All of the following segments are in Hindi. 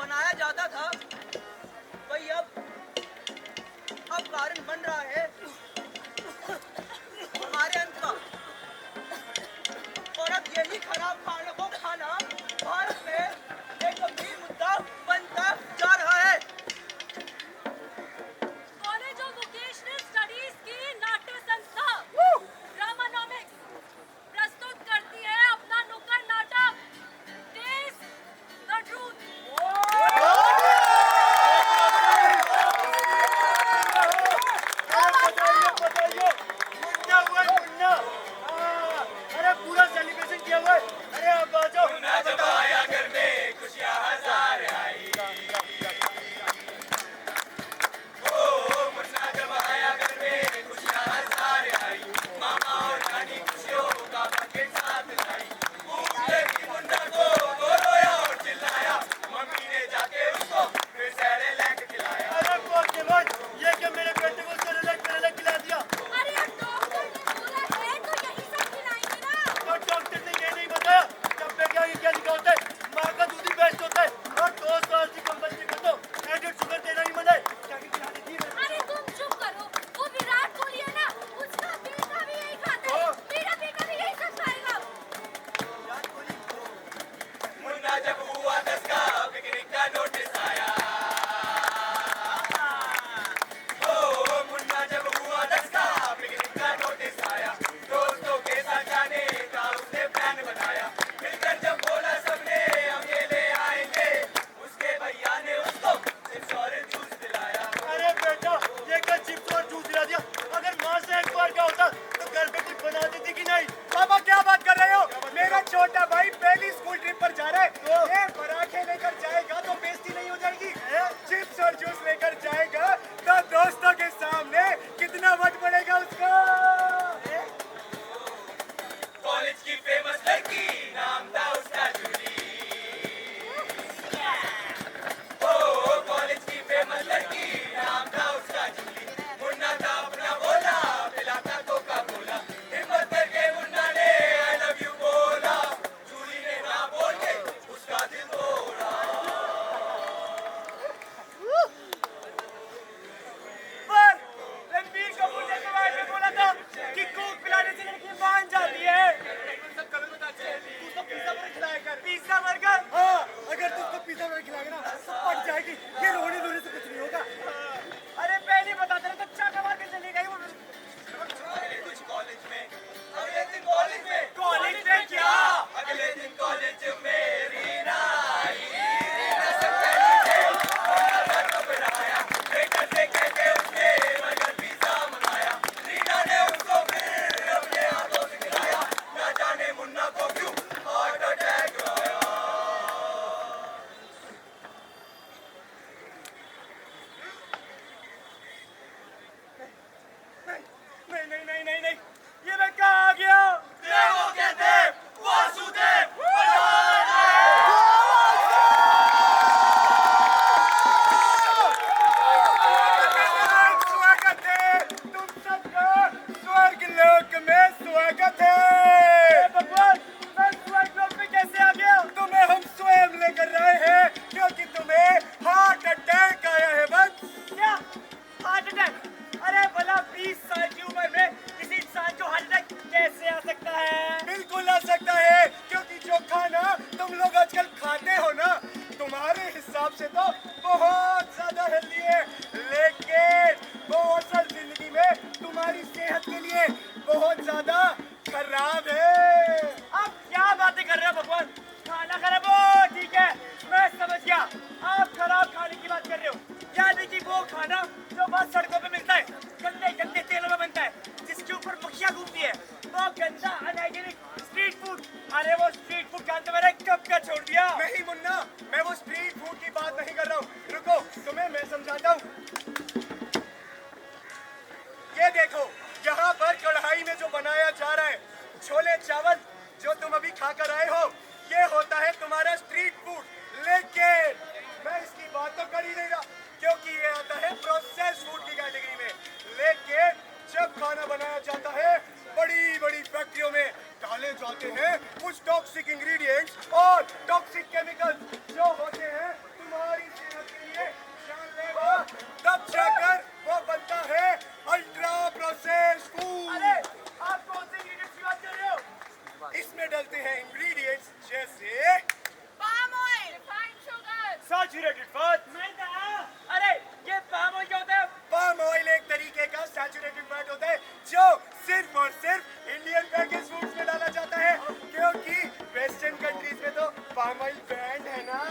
बनाया जाता था वही अब कारण बन रहा है हमारे अंत का। और अब यही खराब खानों को खाना भारत में एक गंभीर मुद्दा बनता जा रहा है। कॉलेज ऑफ वोकेशनल स्टडीज की नाट्य संस्था ड्रामानॉमिक्स प्रस्तुत करती है अपना नुक्कड़ नाटक टेस्ट द ट्रूथ। अरे पूरा सेलिब्रेशन किया हुआ है। अरे आप आ जाओ। अरे पोकेमोन, ये क्या मेरे बेटे को सेरेलैक खिला दिया? अरे डॉक्टर ने बोला है तो यही सब खिलाएंगे ना। तो डॉक्टर ने ये नहीं बताया डब्बे के आगे क्या लिखा होता है? माँ का दूध ही बेस्ट होता है। और 2 साल की कंपल्सरी कर दो, एडेड शुगर देना ही मना है। क्या खिला देती है? अरे तुम चुप करो। वो विराट कोहली है ना, उसका बेटा भी यही खाता है। मेरा बेटा भी यही सब खाएगा। विराट कोहली मुन्ना जब हुआ 10 का पिकनिक का नोटिस आया। ओ मुन्ना जब हुआ 10 का पिकनिक का नोटिस आया। दोस्तों के साथ जाने का उसने प्लान बनाया। मिलकर जब बोला सबने हम ये ले आएंगे, उसके भैया ने उसको चिप्स और जूस दिलाया। अरे बेटा, ये क्या चिप्स और जूस दिला दिया? अगर माँ से एक बार क्या होता तो घर पे कुछ बना देती कि नहीं? पापा क्या बात कर रहे हो? मेरा छोटा भाई पहली स्कूल ट्रिप पर जा रहा है। ये पराठे लेकर जाएगा तो बेइज्जती नहीं हो जाएगी? चिप्स और जूस लेकर जाएगा तो दोस्तों के सामने कितना वट पड़ेगा उसका? कॉलेज की फेमस लड़की नाम था उसका जूली। ओ कॉलेज की फेमस लड़की नाम था उसका जूली। मुन्ना था अपना बोला पिलाता कोका कोला। हिम्मत करके मुन्ना ने आई लव यू बोला। जूली ने ना बोल के उसका दिल तोड़ा। पर रणबीर कपूर ने तो ऐसे बोला था कि कोक पिलाने से लड़की मान जाती है। तू तो पिज्जा बर्गर खिलाया कर। Pizza burger? हाँ, अगर तू उसको पिज्जा बर्गर खिलाएगा ना तो पट जाएगी। ये रोने धोने से कुछ नहीं होगा। अरे पहले बता देना तो चाका मार के चली गई वो। अगले कुछ कॉलेज में अगले दिन कॉलेज में कॉलेज में क्या? अगले दिन कॉलेज में रीना आई। वेटर से कह के उसने बर्गर पिज्जा मंगाया। रीना ने उसको फिर अपने हाथों से खिलाया। ना जाने मुन्ना को क्यों हार्ट अटैक आया। नहीं, ये मैं कहाँ आ गया? देवों के देव वासुदेव स्वागत है तुम सबका स्वर्ग लोक में स्वागत है। भगवान, मैं स्वर्ग लोक में कैसे आ गया? तुम्हें हम स्वयं लेकर आए हैं क्योंकि तुम्हें हार्ट अटैक आया है। बस क्या हार्ट अटैक? अरे भला 20 साल की उम्र में किसी इंसान को हार्ट अटैक कैसे आ सकता है? बिल्कुल आ सकता है क्योंकि जो खाना तुम लोग आजकल खाते हो ना, तुम्हारे हिसाब से तो बहुत ज्यादा हेल्दी है, लेकिन वो असल जिंदगी में तुम्हारी सेहत के लिए बहुत ज्यादा खराब है। आप क्या बातें कर रहे हो भगवान? खाना खराब हो, ठीक है, मैं समझ गया। आप खराब खाने की बात कर रहे हो, यानी कि वो खाना जो बस सड़कों पे मिलता है, गंदे गंदे तेलों में बनता है, जिसके ऊपर मक्खियाँ घूमती है, वो गंदा अनहाइजीनिक स्ट्रीट फूड। अरे वो स्ट्रीट फूड खाते मैंने कब का छोड़ दिया। नहीं मुन्ना, मैं वो स्ट्रीट फूड की बात नहीं कर रहा हूँ। रुको, तुम्हें मैं समझाता हूँ। ये देखो, यहाँ पर कढ़ाई में जो बनाया जा रहा है छोले चावल जो तुम अभी खाकर आए हो, ये होता है तुम्हारा स्ट्रीट फूड। लेकिन मैं इसकी बात तो कर ही नहीं रहा क्योंकि ये आता है प्रोसेस फूड की कैटेगरी में। लेकिन जब खाना बनाया जाता है बड़ी बड़ी फैक्ट्रियों में डाले जाते हैं कुछ टॉक्सिक इंग्रेडिएंट्स और टॉक्सिक केमिकल्स जो होते हैं तुम्हारी बॉस अरे ये पाम ऑयल क्या होता है? पाम ऑयल एक तरीके का सैचुरेटेड फैट होता है जो सिर्फ और सिर्फ इंडियन पैकेज फूड्स में डाला जाता है, क्योंकि वेस्टर्न कंट्रीज में तो पाम ऑयल बैंड है ना।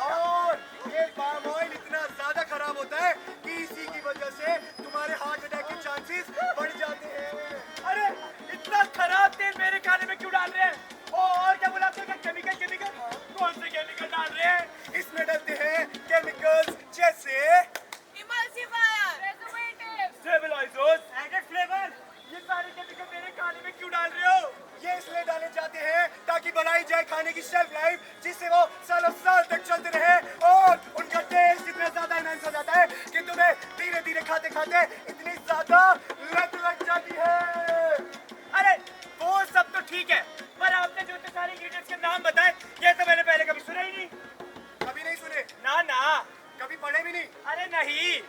और ये पाम ऑयल इतना ज्यादा खराब होता है कि इसी की वजह से तुम्हारे हार्ट अटैक के चांसेस बढ़ जाते हैं। अरे इतना खराब तेल मेरे खाने में क्यों डाल रहे हैं? और क्या बोला आपने? केमिकल कौन से केमिकल डाल रहे हैं? इसमें डलते हैं केमिकल्स जैसे स्टेबलाइजर्स, एडेड फ्लेवर। ये सारे केमिकल मेरे खाने में क्यों डाल रहे हो? ये इसलिए डाले जाते हैं ताकि बढ़ाई जाए खाने की शेल्फ लाइफ, जिससे वो सालों साल तक चलते रहे। और उनका टेस्ट इतना ज्यादा एनहांस हो जाता है कि तुम्हें धीरे धीरे खाते खाते इतनी ज्यादा लत लग जाती है। अरे वो सब तो ठीक है, पर आपने जो इतने सारे इंग्रेडिएंट्स के नाम बताए, ये तो मैंने पहले कभी सुना ही नहीं। कभी नहीं सुने? ना कभी पढ़े भी नहीं? अरे नहीं।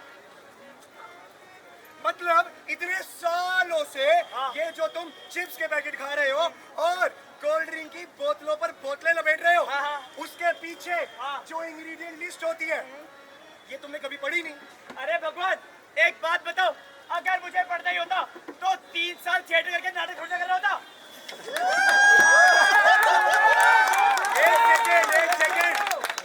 मतलब इतने सालों से हाँ। ये जो तुम चिप्स के पैकेट खा रहे हो और कोल्ड ड्रिंक की बोतलों पर बोतलें लपेट रहे हो, हाँ। उसके पीछे हाँ। जो इंग्रेडिएंट लिस्ट होती है, ये तुमने कभी पढ़ी नहीं? अरे भगवान, एक बात बताओ, अगर मुझे पढ़ना ही होता तो 3 साल थिएटर करके नाटक थोड़ा कर रहा होता। एक सेकेंड,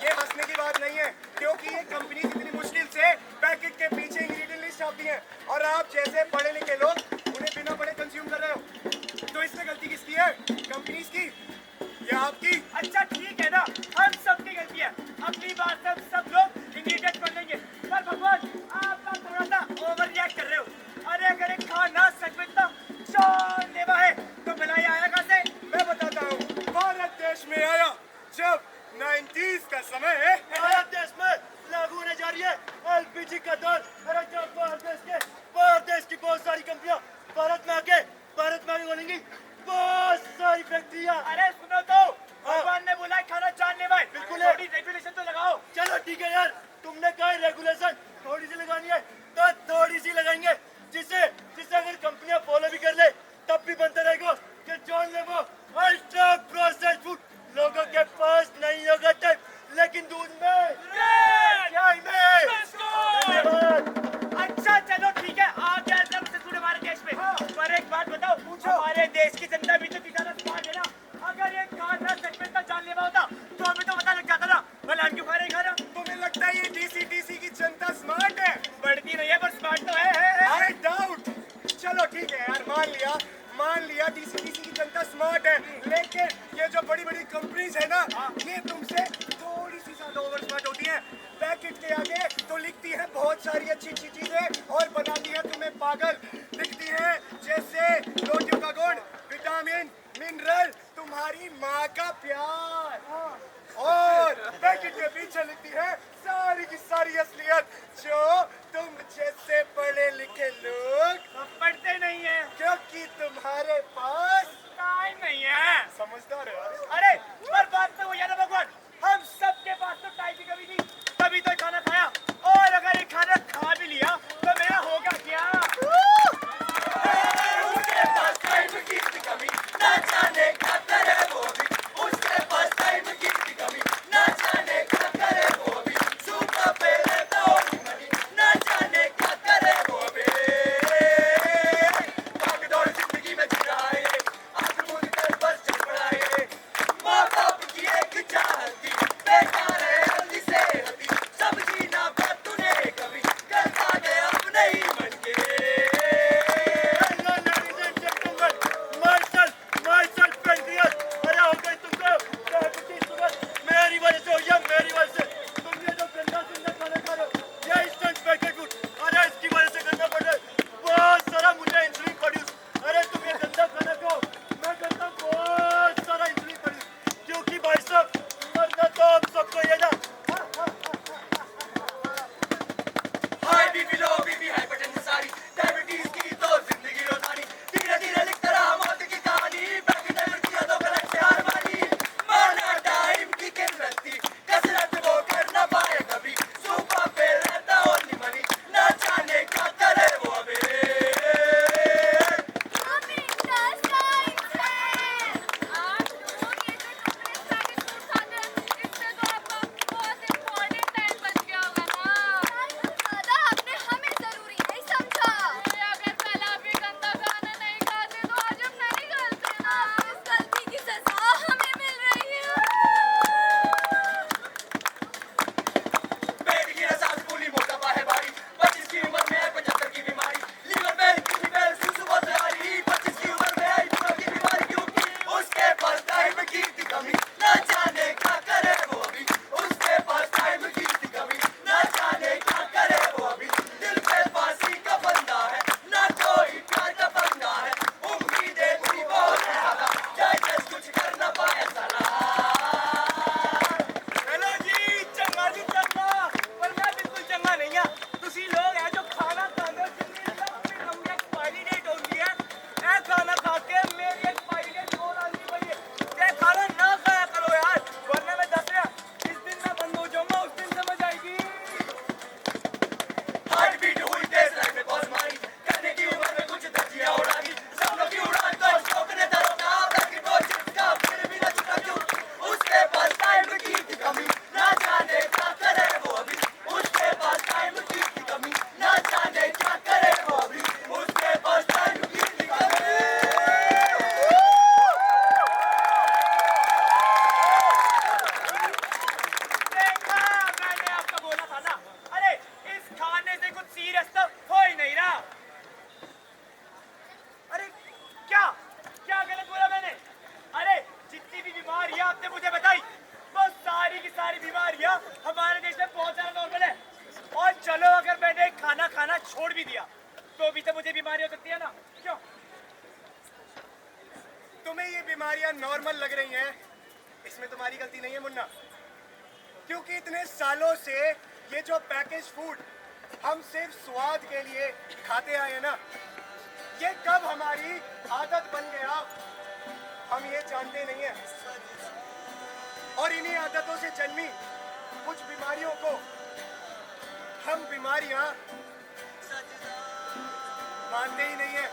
ये हंसने की बात नहीं है, क्योंकि ये कंपनी इतनी मुश्किल से पैकेट के पीछे इंग्रेडिएंट लिस्ट आती है और आप जैसे पढ़े लिखे लोग उन्हें बिना पढ़े कंज्यूम कर रहे हो। तो इसमें गलती किसकी है? कंपनीज की या आपकी? अच्छा ठीक है ना, हम सबकी गलती है। अगली बार से हम सब लोग इंग्रेडिएंट पढ़ लेंगे। पर भगवान, आप थोड़ा सा ओवर रिएक्ट कर रहे हो। अरे अगर एक खाना सच में इतना जानलेवा है तो मलाई आया कहाँ से? मैं बताता हूँ, भारत देश में आया जब 90s का समय है। भारत देश में लागू होने जा रही है एलपीजी का दर। अरे जब बाहर देश की बहुत सारी कंपनियां भारत में आके बोलेंगी, बहुत सारी फैक्ट्रियां। अरे सुनो तो, भगवान ने बोला है खाना जानलेवा है। बिल्कुल है। थोड़ी रेगुलेशन तो लगाओ। चलो ठीक है यार, तुमने कहा रेगुलेशन थोड़ी सी लगानी है तो थोड़ी सी लगाएंगे, जिससे अगर कंपनियां फॉलो भी कर ले तब भी बनता रहेगा कि जॉन लेवो अल्ट्रा प्रोसेस्ड फूड लोगों के पास नहीं होगा टाइम, लेकिन दूध में चाय में। धन्यवाद। अच्छा चलो ठीक है, आ गया सब से पूरे हमारे देश में। पर एक बात बताओ, हमारे देश की जनता भी तो ज्यादा स्मार्ट है ना। अगर ये खाना सच में इतना जानलेवा होता तो हमें तो पता लग जाता ना। भला हम क्यों खा रहे खाना? तुम्हें लगता है ये डीसी की जनता स्मार्ट है? बढ़ती नहीं है पर स्मार्ट तो है। I doubt. चलो ठीक है यार, मान लिया डीसी की जनता स्मार्ट है, लेकिन ये जो बड़ी बड़ी कंपनीज है ना, ये तुमसे थोड़ी सी ज्यादा ओवर स्मार्ट होती है। पैकेट के आगे तो लिखती है बहुत सारी अच्छी चीजें और बनाती है तुम्हें पागल। लिखती है जैसे रोटियों का गुण, विटामिन, मिनरल, तुम्हारी माँ का प्यार। और पैकेट के पीछे लिखती है सारी की सारी असलियत, जो तुम जैसे पढ़े लिखे लोग पढ़ते नहीं है क्योंकि तुम्हारे पास टाइम नहीं है। समझदार है। अरे पर बात तो वो है ना भगवान, हम सबके पास तो टाइम की कमी थी, तभी तो खाना खाया। और अगर ये खाना खा भी लिया भी दिया तो भी तो मुझे बीमारी हो सकती है ना, क्यों? तुम्हें ये बीमारियां नॉर्मल लग रही हैं, इसमें तुम्हारी गलती नहीं है मुन्ना, क्योंकि इतने सालों से ये जो पैकेज फूड हम सिर्फ स्वाद के लिए खाते आए हैं ना, ये कब हमारी आदत बन गया हम ये जानते नहीं हैं। और इन्हीं आदतों से जन्मी कुछ बीमारियों को हम बीमारियां मानते ही नहीं है।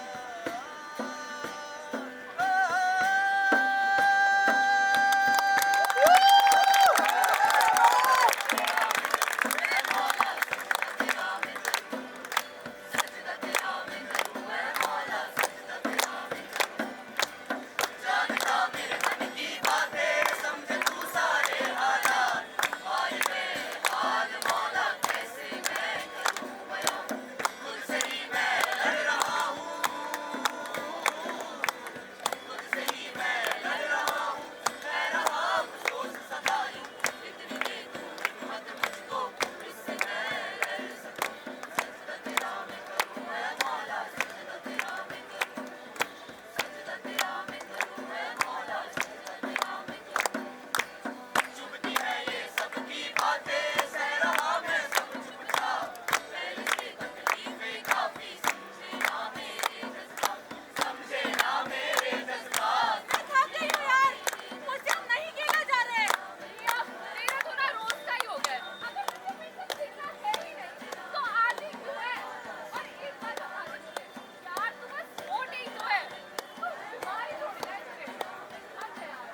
मैं थक गई हूँ यार, मुझसे अब नहीं खेला जा रहा है। तेरा तो ना रोज का ही हो गया है। अगर तुझे मेरे से सीखना है ही नहीं, तो आती क्यों है? और एक बात बता दे मुझे, यार तू बस मोटी ही तो है, कोई बीमारी थोड़ी ना है तुझे। अच्छा यार,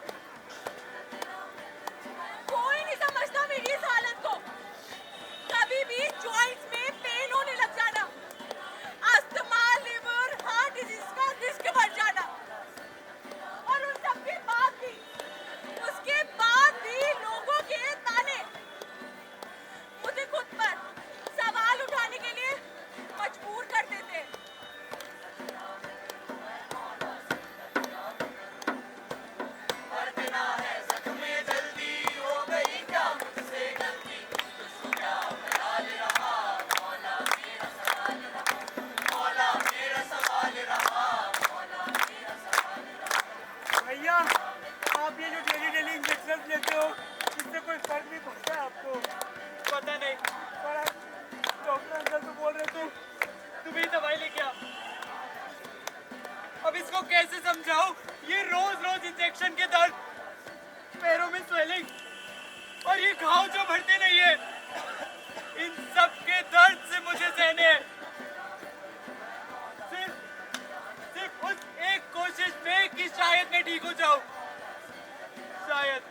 कोई नहीं समझता मेरी इस हालत को। कभी भी जॉइंट्स में पेन होने लग जाना, अस्थमा, लिवर, हार्ट डिजीज का रिस्क बढ़ जाना, और उन सब के बाद भी, उसके बाद भी लोगों के ताने मुझे खुद पर सवाल उठाने के लिए मजबूर कर देते हैं। भैया आप ये जो डेली डेली इंजेक्शन लेते हो इससे कोई फर्क नहीं पड़ता है आपको? पता नहीं, पर डॉक्टर अंकल तो बोल रहे तू भी दवाई लेके आ। अब इसको कैसे समझाऊं? ये रोज रोज इंजेक्शन के दर्द, पैरों में स्वेलिंग और ये घाव जो भरते नहीं है, इन सब के दर्द से मुझे सहने हैं। सिर्फ उस एक कोशिश में कि शायद मैं ठीक हो जाऊं, शायद।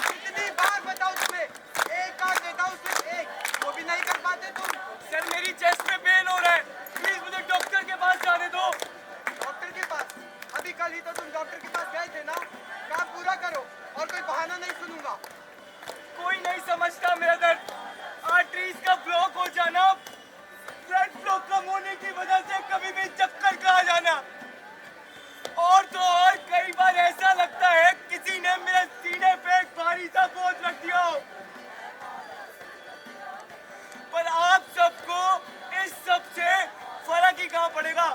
कितनी बार बताऊं तुम्हें, एक कार्ड देता हूं सिर्फ एक, वो भी नहीं कर पाते तुम। सर मेरी चेस्ट में पेन हो रहा है, प्लीज मुझे डॉक्टर के पास जाने दो। डॉक्टर के पास? अभी कल ही तो तुम डॉक्टर के पास गए थे ना। काम पूरा करो और कोई बहाना नहीं सुनूंगा। कोई नहीं समझता मेरा दर्द। आर्टरीज का ब्लॉक हो जाना, ब्लड फ्लो कम होने की वजह से कभी भी चक्कर का आ जाना, और तो और कई बार ऐसा लगता है किसी ने मेरे सीने पे एक भारी सा बोझ रख दिया हो। पर आप सबको इस सब से फर्क ही कहाँ पड़ेगा?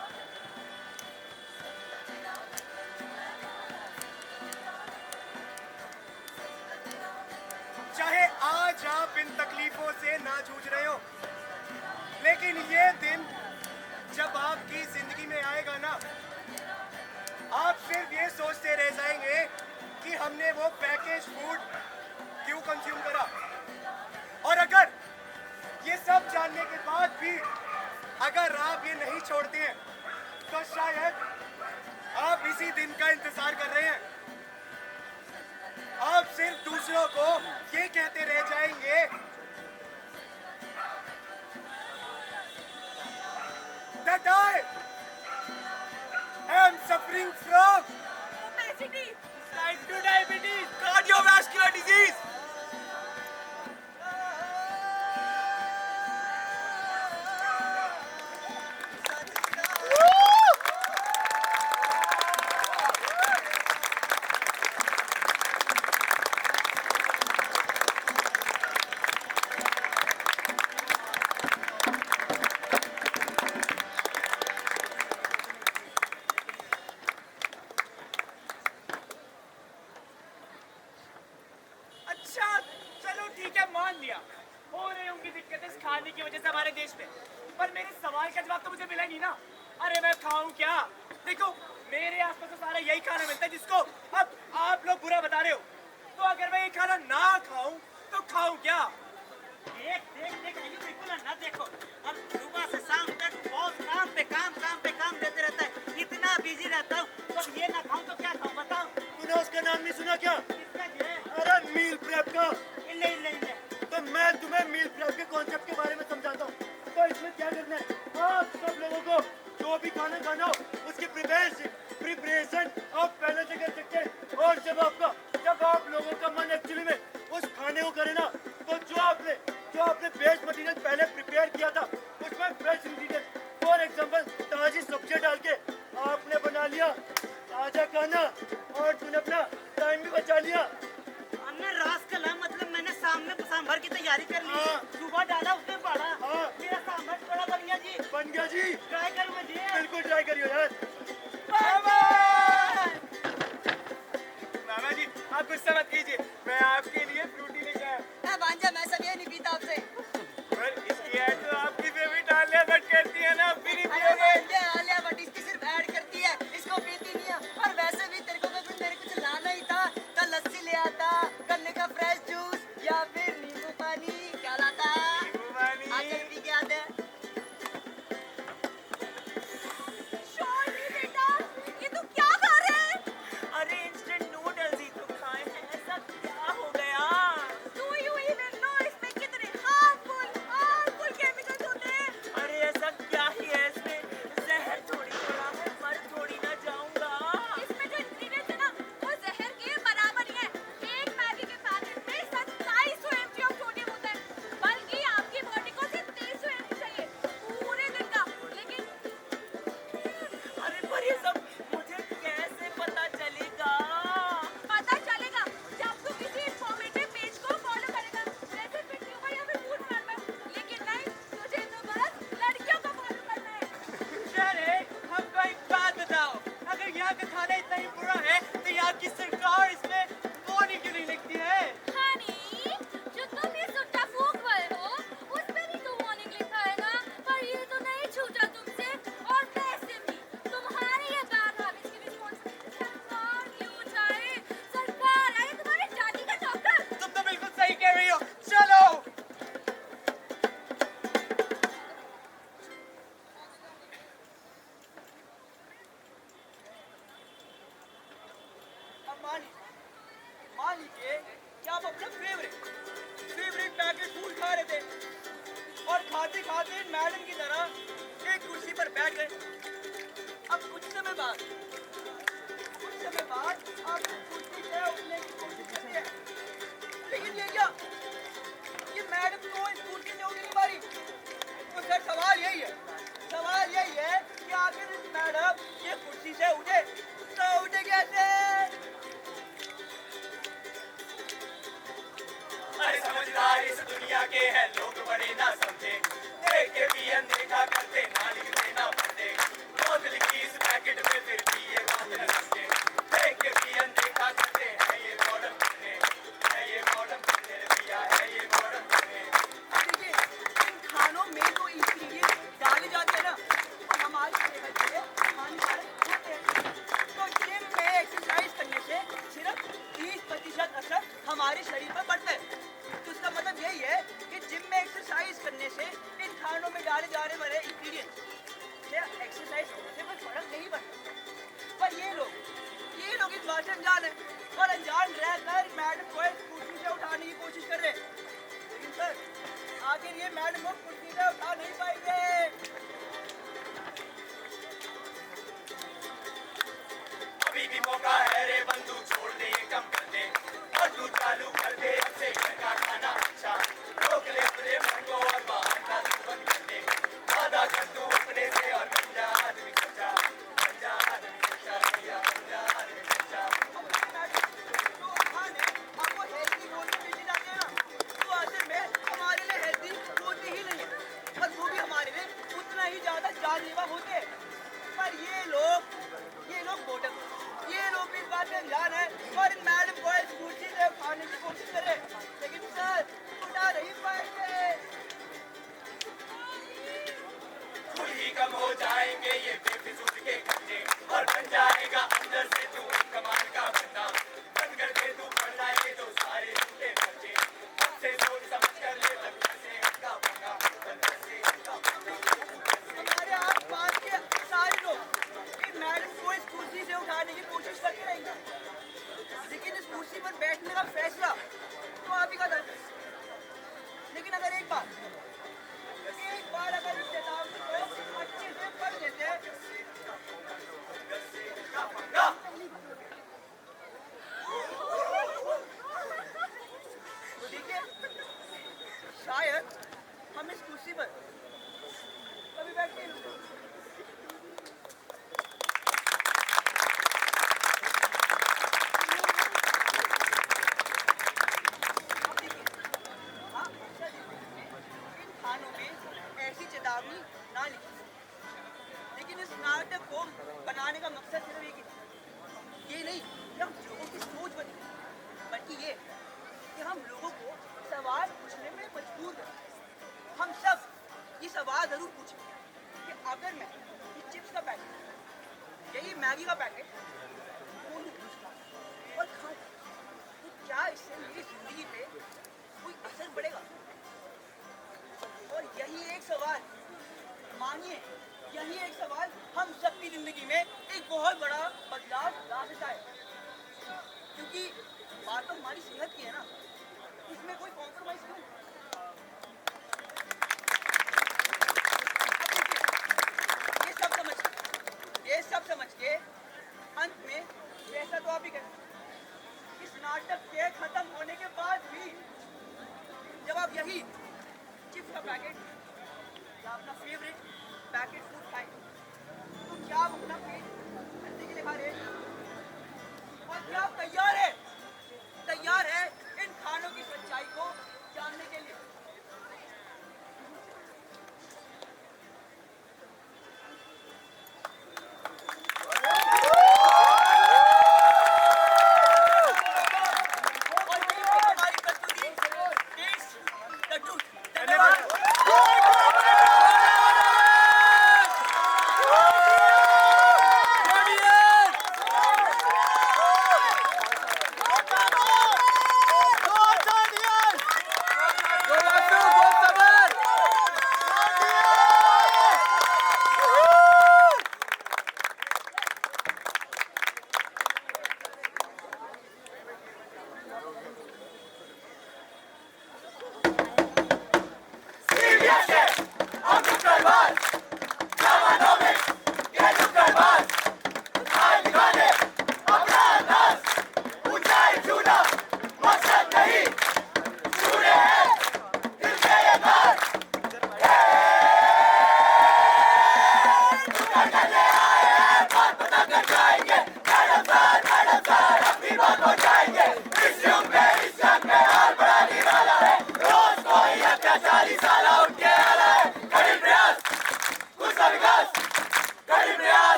चाहे आज आप इन तकलीफों से ना जूझ रहे हो, लेकिन ये दिन जब आपकी जिंदगी में आएगा ना, आप सिर्फ ये सोचते रह जाएंगे कि हमने वो पैकेज फूड क्यों कंज्यूम करा। और अगर ये सब जानने के बाद भी अगर आप ये नहीं छोड़ते हैं, तो शायद आप इसी दिन का इंतजार कर रहे हैं। आप सिर्फ दूसरों को ये कहते रह जाएंगे that I am suffering from Obesity. Type 2 diabetes, cardiovascular disease. मान लिया हो रही होंगी दिक्कतें इस खाने की वजह से हमारे देश में, पर मेरे सवाल का जवाब तो मुझे मिला नहीं ना। अरे मैं खाऊं क्या? देखो मेरे आसपास तो सारा यही खाना मिलता है जिसको अब आप लोग बुरा बता रहे हो, तो अगर मैं ये खाना ना खाऊं तो खाऊं क्या? देख देख देख आयु बिल्कुल ना देखो, अब सुबह से शाम तक बहुत काम पे काम देते रहता है, इतना बिजी रहता हूँ, तो ये ना खाऊं तो क्या खाऊं बताओ? तूने उसका नाम नहीं सुना क्या? किसका जो है? अरे मील प्रेप का। नहीं तो मैं तुम्हें मील प्रेप के कॉन्सेप्ट के बारे में समझाता हूँ। तो इसमें क्या करना है, आप सब लोगों को जो भी खाना खाना हो उसकी प्रिपरेशन आप पहले से कर सकते हैं। और जब आप लोगों का मन एक्चुअली में उस खाने को करे ना, तो जो आपने बेस मटेरियल पहले प्रिपेयर किया था उसमें फ्रेश इंग्रीडिएंट, फॉर एग्जांपल ताजी सब्जियां डाल के आपने बना लिया ताजा खाना, और तूने अपना टाइम भी बचा लिया। हमने रास कला मतलब मैंने सामने सांभर की तैयारी कर ली, हाँ। सुबह डाला उसमें पड़ा, हाँ। मेरा सांभर बड़ा बन गया जी। बन गया जी, ट्राई करूँ मैं जी? बिल्कुल ट्राई करियो यार। मामा जी आप गुस्सा मत कीजिए, मैं आपके लिए फ्रूटी लेके आया। मैं भांजा, मैं सब ये नहीं पीता आपसे। पर इसकी ऐड तो आपकी फेवरेट आलिया भट्ट करती है ना, फिर ही अरे पियोगे। भांजा, आलिया भट्ट इसकी सिर्फ ऐड करती है, इसको पीती नहीं है। और वैसे भी तेरे को अगर मेरे कुछ लाना ही था तो लस्सी ले आता, गन्ने का फ्रेश जूस या फिर नींबू पानी, क्या लाता? नींबू पानी। आकर पी के आते हैं। शोनी बेटा, ये तू क्या खा रहे है? अरे इंस्टेंट नूडल्स ही तो खाए हैं, ऐसा क्या हो गया? Do you even know इसमें कितने harmful chemicals होते हैं? अरे ऐसा क्या ही है इसमें? जहर थोड़ी थोड़ा है, मर थोड़ी ना जाऊंगा। इसमें जो ingredients है ना, वो जहर के बराबर ही है। एक मैगी के पैकेट में 2700 mg of sodium होता है, बल्कि आपकी बॉडी को सिर्फ 300 mg चाहिए पूरे दिन का। लेकिन अरे पर ये सब मुझे कैसे पता चलेगा? पता चलेगा जब तू किसी इंफॉर्मेटिव पेज को फॉलो करेगा, जैसे फिट यूबा या फिर फूड फार्मर। लेकिन नहीं, तुझे तो बस लड़कियों को फॉलो करना है। अरे हमको एक बात बताओ, अगर यहाँ का खाना इतना ही बुरा है तो यहाँ की सरकार इसमें वार्निंग क्यों नहीं लिखती है? हनी, जो तुम ये सुट्टा फूंक रहे हो, उस पे भी तो वार्निंग लिखा है ना, पर ये तो नहीं छूटा तुमसे। और वैसे भी तुम्हारे ये बैड हैबिट्स की रिस्पॉन्सिबिलिटी सरकार क्यों उठाए? सरकार है तुम्हारे दादी का डॉक्टर। तुम तो बिल्कुल सही कह रही हो, चलो। अब मान लीजिए कि आप अपना फेवरेट पैकेट फूड खा रहे थे और खाते खाते मैडम की तरह एक कुर्सी पर बैठ गए। अब कुछ समय बाद आप कुर्सी से उठने की कोशिश करते हैं, लेकिन ये क्या, ये मैडम को इस कुर्सी से उठने की बारी। तो सर सवाल यही है कि आखिर इस मैडम ये कुर्सी से उठे तो उठे कैसे? अरे समझदार इस दुनिया के हैं लोग बड़े ना समझे, देख के भी अनदेखा करते ना लिखते ना पढ़ते, बोतल की इस पैकेट में फिर भी ये बात न समझे, देख के भी अनदेखा करते हैं ये मॉडर्न करने, है ये मॉडर्न करने भैया, है ये मॉडर्न करने। देखिए इन खानों में जो इंग्रेडिएंट डाले जाते हैं ना, वो हमारी सेहत के लिए हानिकारक होते हैं। तो जिम में एक्सरसाइज करने से सिर्फ 30% असर हमारे शरीर पर पड़ता है। तो इसका मतलब यही है कि जिम में एक्सरसाइज करने से इन खानों में डाले जाने वाले इंग्रेडिएंट से एक्सरसाइज करने से कोई फर्क नहीं पड़ता। पर ये लोग इस बात से अनजान है और अनजान रहकर मैडम को इस कुर्सी से उठाने की कोशिश कर रहे हैं। लेकिन सर आखिर ये मैडम को कुर्सी से उठा नहीं पाएंगे। अभी भी मौका है रे बंधु, छोड़ दे ये कम कर दे और तू चालू कर दे अब से घर का खाना अच्छा, रोक ले अपने मन को और बाहर का तू बंद कर दे, वादा कर तू अपने से और बन जा आदमी सच्चा, बन जा आदमी सच्चा भैया, बन जा आदमी सच्चा। जो खाने आपको हेल्दी बोलते मिल जाते हैं ना, तो असल में हमारे लिए हेल्दी होते ही नहीं है, और वो भी हमारे लिए उतना हम इस कुर्सी पर कभी बैठते ही नहीं। अब देखिए, हाँ, अच्छा देखिए, इन खानों में ऐसी चेतावनी ना लिखी, लेकिन इस नाटक को बनाने का मकसद सिर्फ एक ही था। ये नहीं कि हम लोगों की सोच बदले, बल्कि ये कि हम लोगों को सवाल पूछने में मजबूर करें। हम सब ये सवाल जरूर पूछें कि अगर मैं ये चिप्स का पैकेट, यही मैगी का पैकेट खोलूं और खाऊं, तो क्या इससे मेरी जिंदगी पे कोई असर पड़ेगा? और यही एक सवाल, मानिए यही एक सवाल हम सबकी जिंदगी में एक बहुत बड़ा बदलाव ला सकता है। क्योंकि बात तो हमारी सेहत की है ना, इसमें कोई कॉम्प्रोमाइज क्यों? ये सब समझ के अंत में जैसा तो आप ही कहते, इस नाटक के खत्म होने के बाद भी जब आप यही चिप्स का पैकेट या अपना फेवरेट पैकेट फूड खाएं, तो क्या आप अपना पेट भरने के लिए खा रहे हैं? और क्या आप तैयार है इन खानों की सच्चाई को जानने के लिए?